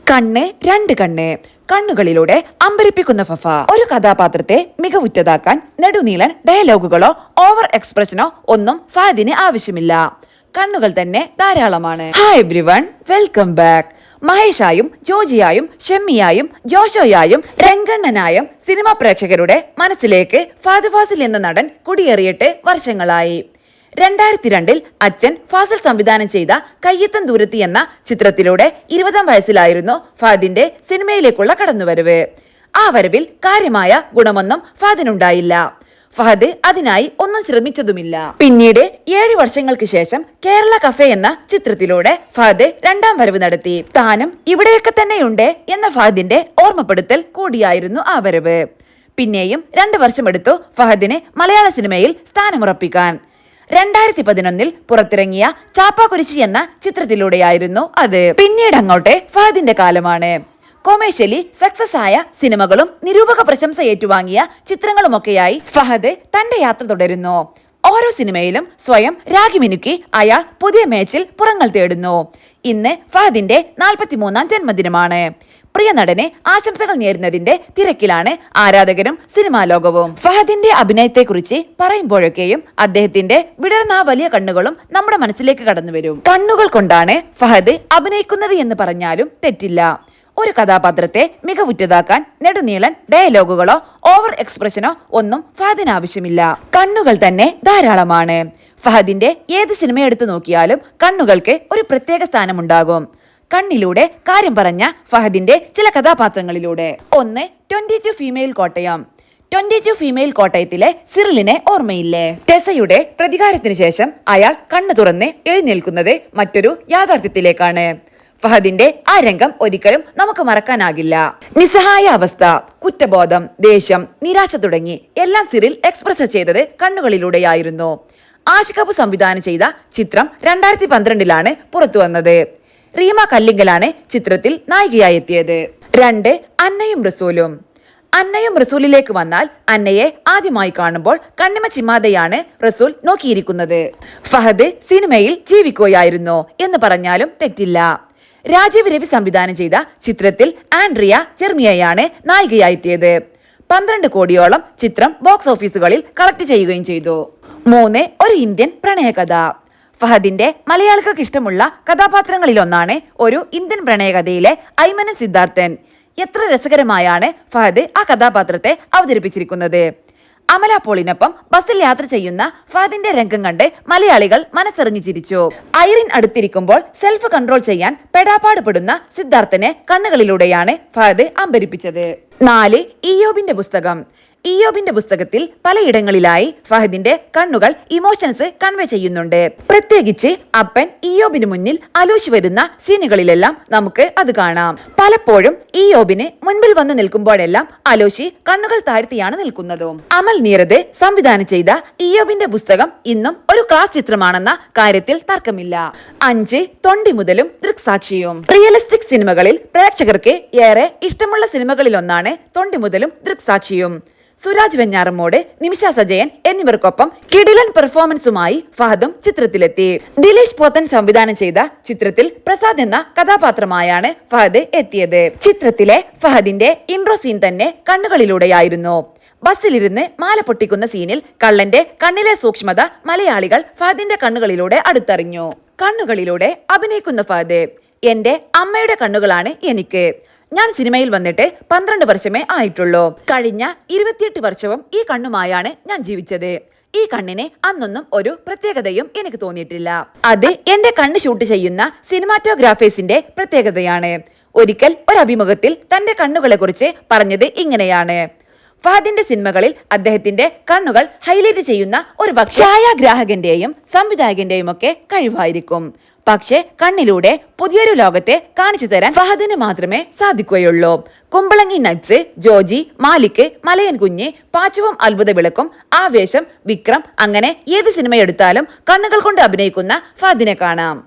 കണ്ണ് രണ്ട് കണ്ണ്, കണ്ണുകളിലൂടെ അമ്പരിപ്പിക്കുന്ന ഫഫ. ഒരു കഥാപാത്രത്തെ മികവുറ്റതാക്കാൻ നെടുനീളൻ ഡയലോഗുകളോ ഓവർ എക്സ്പ്രഷനോ ഒന്നും ഫഹദിന് ആവശ്യമില്ല. കണ്ണുകൾ തന്നെ ധാരാളമാണ്. Hi everyone, welcome back. മഹേഷായും ജോജിയായും ഷെമ്മിയായും ജോഷോയായും രംഗണ്ണനായും സിനിമാ പ്രേക്ഷകരുടെ മനസ്സിലേക്ക് ഫഹദ് ഫാസിൽ എന്ന നടൻ കുടിയേറിയിട്ട് വർഷങ്ങളായി. 2002 അച്ഛൻ ഫാസിൽ സംവിധാനം ചെയ്ത കയ്യെത്തും ദൂരത്തി എന്ന ചിത്രത്തിലൂടെ 20-ാം വയസ്സിലായിരുന്നു ഫഹദിന്റെ സിനിമയിലേക്കുള്ള കടന്നുവരവ്. ആ വരവിൽ കാര്യമായ ഗുണമൊന്നും ഫഹദിനുണ്ടായില്ല. ഫഹദ് അതിനായി ഒന്നും ശ്രമിച്ചതുമില്ല. പിന്നീട് 7 വർഷങ്ങൾക്ക് ശേഷം കേരള കഫേ എന്ന ചിത്രത്തിലൂടെ ഫഹദ് 2-ാം വരവ് നടത്തി. താനും ഇവിടെയൊക്കെ തന്നെയുണ്ട് എന്ന ഫഹദിന്റെ ഓർമ്മപ്പെടുത്തൽ കൂടിയായിരുന്നു ആ വരവ്. പിന്നെയും 2 വർഷമെടുത്തു ഫഹദിന് മലയാള സിനിമയിൽ സ്ഥാനമുറപ്പിക്കാൻ. 2011 പുറത്തിറങ്ങിയ ചാപ്പാക്കുരിശി എന്ന ചിത്രത്തിലൂടെയായിരുന്നു അത്. പിന്നീട് അങ്ങോട്ട് ഫഹദിന്റെ കാലമാണ്. കൊമേഴ്ഷ്യലി സക്സസ് ആയ സിനിമകളും നിരൂപക പ്രശംസ ഏറ്റുവാങ്ങിയ ചിത്രങ്ങളുമൊക്കെയായി ഫഹദ് തന്റെ യാത്ര തുടരുന്നു. ഓരോ സിനിമയിലും സ്വയം രാഗിമിനുക്കി അയാൾ പുതിയ മേച്ചിൽ പുറങ്ങൾ തേടുന്നു. ഇന്ന് ഫഹദിന്റെ 43-ാം ജന്മദിനമാണ്. പ്രിയ നടനെ ആശംസകൾ നേരുന്നതിന്റെ തിരക്കിലാണ് ആരാധകരും സിനിമാ ലോകവും. ഫഹദിന്റെ അഭിനയത്തെക്കുറിച്ച് പറയുമ്പോഴൊക്കെയും അദ്ദേഹത്തിന്റെ വിടർന്ന വലിയ കണ്ണുകളും നമ്മുടെ മനസ്സിലേക്ക് കടന്നു വരും. കണ്ണുകൾ കൊണ്ടാണ് ഫഹദ് അഭിനയിക്കുന്നത് എന്ന് പറഞ്ഞാലും തെറ്റില്ല. ഒരു കഥാപാത്രത്തെ മികവുറ്റതാക്കാൻ നെടുനീളൻ ഡയലോഗുകളോ ഓവർ എക്സ്പ്രഷനോ ഒന്നും ഫഹദിന് ആവശ്യമില്ല. കണ്ണുകൾ തന്നെ ധാരാളമാണ്. ഫഹദിന്റെ ഏത് സിനിമ എടുത്തു നോക്കിയാലും കണ്ണുകൾക്ക് ഒരു പ്രത്യേക സ്ഥാനമുണ്ടാകും. കണ്ണിലൂടെ കാര്യം പറഞ്ഞ ഫഹദിന്റെ ചില കഥാപാത്രങ്ങളിലൂടെ. 22 ഫീമെയിൽ കോട്ടയം. 22 ഫീമെയിൽ കോട്ടയത്തിലെ സിറിലിനെ ഓർമ്മയില്ലേ? ടെസയുടെ പ്രതികാരത്തിന് ശേഷം അയാൾ കണ്ണു തുറന്ന് എഴുന്നേൽക്കുന്നത് മറ്റൊരു യാഥാർത്ഥ്യത്തിലേക്കാണ്. ഫഹദിന്റെ ആ രംഗം ഒരിക്കലും നമുക്ക് മറക്കാനാകില്ല. നിസ്സഹായ അവസ്ഥ, കുറ്റബോധം, ദേഷ്യം, നിരാശ തുടങ്ങി എല്ലാം സിറിൽ എക്സ്പ്രസ് ചെയ്തത് കണ്ണുകളിലൂടെയായിരുന്നു. ആഷിഖ് അബു സംവിധാനം ചെയ്ത ചിത്രം 2012 പുറത്തു വന്നത്. റീമ കല്ലിങ്കലാണ് ചിത്രത്തിൽ നായികയായി എത്തിയത്. 2 അന്നയും റസൂലും. അന്നയും റസൂലിലേക്ക് വന്നാൽ അന്നയെ ആദ്യമായി കാണുമ്പോൾ കണ്ണിമ ചിമ്മാതെയാണ് റസൂൽ നോക്കിയിരിക്കുന്നത്. ഫഹദ് സിനിമയിൽ ജീവിക്കുകയായിരുന്നു എന്ന് പറഞ്ഞാലും തെറ്റില്ല. രാജീവ് രവി സംവിധാനം ചെയ്ത ചിത്രത്തിൽ ആൻഡ്രിയ ജെർമിയയാണ് നായികയായി എത്തിയത്. 12 കോടിയോളം ചിത്രം ബോക്സ് ഓഫീസുകളിൽ കളക്ട് ചെയ്യുകയും ചെയ്തു. 3 ഒരു ഇന്ത്യൻ പ്രണയകഥ. ഫഹദിന്റെ മലയാളികൾക്ക് ഇഷ്ടമുള്ള കഥാപാത്രങ്ങളിലൊന്നാണ് ഒരു ഇന്ത്യൻ പ്രണയകഥയിലെ ഐമനൻ സിദ്ധാർത്ഥൻ. എത്ര രസകരമായാണ് ഫഹദ് ആ കഥാപാത്രത്തെ അവതരിപ്പിച്ചിരിക്കുന്നത്. അമല പോളിനൊപ്പം ബസ്സിൽ യാത്ര ചെയ്യുന്ന ഫഹദിന്റെ രംഗം കണ്ട് മലയാളികൾ മനസ്സറിഞ്ഞു ചിരിച്ചു. ഐറിൻ അടുത്തിരിക്കുമ്പോൾ സെൽഫ് കൺട്രോൾ ചെയ്യാൻ പെടാപ്പാടുപെടുന്ന സിദ്ധാർത്ഥനെ കണ്ണുകളിലൂടെയാണ് ഫഹദ് അമ്പരിപ്പിച്ചത്. 4 ഇയ്യോബിന്റെ പുസ്തകം. ഇയ്യോബിന്റെ പുസ്തകത്തിൽ പലയിടങ്ങളിലായി ഫഹദിന്റെ കണ്ണുകൾ ഇമോഷൻസ് കൺവേ ചെയ്യുന്നുണ്ട്. പ്രത്യേകിച്ച് അപ്പൻ ഇയ്യോബിന് മുന്നിൽ അലൂശി വരുന്ന സീനുകളിലെല്ലാം നമുക്ക് അത് കാണാം. പലപ്പോഴും ഇയ്യോബിന് മുൻപിൽ വന്ന് നിൽക്കുമ്പോഴെല്ലാം അലൂശി കണ്ണുകൾ താഴ്ത്തിയാണ് നിൽക്കുന്നതും. അമൽ നീരദ് സംവിധാനം ചെയ്ത ഇയ്യോബിന്റെ പുസ്തകം ഇന്നും ഒരു ക്ലാസ് ചിത്രമാണെന്ന കാര്യത്തിൽ തർക്കമില്ല. 5 തൊണ്ടി മുതലും ദൃക്സാക്ഷിയും. റിയലിസ്റ്റിക് സിനിമകളിൽ പ്രേക്ഷകർക്ക് ഏറെ ഇഷ്ടമുള്ള സിനിമകളിലൊന്നാണ് തൊണ്ടി മുതലും ദൃക്സാക്ഷിയും. സുരാജ് വെഞ്ഞാറമ്മോട്, നിമിഷ സജയൻ എന്നിവർക്കൊപ്പം കിടിലൻ പെർഫോമൻസുമായി ഫഹദും ചിത്രത്തിലെത്തി. ദിലീഷ് പോത്തൻ സംവിധാനം ചെയ്ത ചിത്രത്തിൽ പ്രസാദ് എന്ന കഥാപാത്രമായാണ് ഫഹദ് എത്തിയത്. ചിത്രത്തിലെ ഫഹദിന്റെ ഇൻട്രോ സീൻ തന്നെ കണ്ണുകളിലൂടെയായിരുന്നു. ബസ്സിലിരുന്ന് മാല പൊട്ടിക്കുന്ന സീനിൽ കള്ളന്റെ കണ്ണിലെ സൂക്ഷ്മത മലയാളികൾ ഫഹദിന്റെ കണ്ണുകളിലൂടെ അടുത്തറിഞ്ഞു. കണ്ണുകളിലൂടെ അഭിനയിക്കുന്ന ഫഹദ്. എന്റെ അമ്മയുടെ കണ്ണുകളാണ് എനിക്ക്. ഞാൻ സിനിമയിൽ വന്നിട്ട് 12 വർഷമേ ആയിട്ടുള്ളൂ. കഴിഞ്ഞ 28 വർഷവും ഈ കണ്ണുമായാണ് ഞാൻ ജീവിച്ചത്. ഈ കണ്ണിന് അന്നൊന്നും ഒരു പ്രത്യേകതയും എനിക്ക് തോന്നിയിട്ടില്ല. അത് എന്റെ കണ്ണ് ഷൂട്ട് ചെയ്യുന്ന സിനിമാറ്റോഗ്രാഫേഴ്സിന്റെ പ്രത്യേകതയാണ്. ഒരിക്കൽ ഒരു അഭിമുഖത്തിൽ തന്റെ കണ്ണുകളെ കുറിച്ച് പറഞ്ഞത് ഇങ്ങനെയാണ്: ഫഹദിന്റെ സിനിമകളിൽ അദ്ദേഹത്തിന്റെ കണ്ണുകൾ ഹൈലൈറ്റ് ചെയ്യുന്ന ഒരു ഛായാഗ്രാഹകന്റെയും സംവിധായകന്റെയും ഒക്കെ കഴിവായിരിക്കും. പക്ഷെ കണ്ണിലൂടെ പുതിയൊരു ലോകത്തെ കാണിച്ചു തരാൻ ഫഹദിന് മാത്രമേ സാധിക്കുകയുള്ളൂ. കുമ്പളങ്ങി നട്ട്സ്, ജോജി, മാലിക്, മലയൻ കുഞ്ഞ്, പാച്ചവും അത്ഭുത വിളക്കും, ആവേശം, വിക്രം, അങ്ങനെ ഏത് സിനിമയെടുത്താലും കണ്ണുകൾ കൊണ്ട് അഭിനയിക്കുന്ന ഫഹദിനെ കാണാം.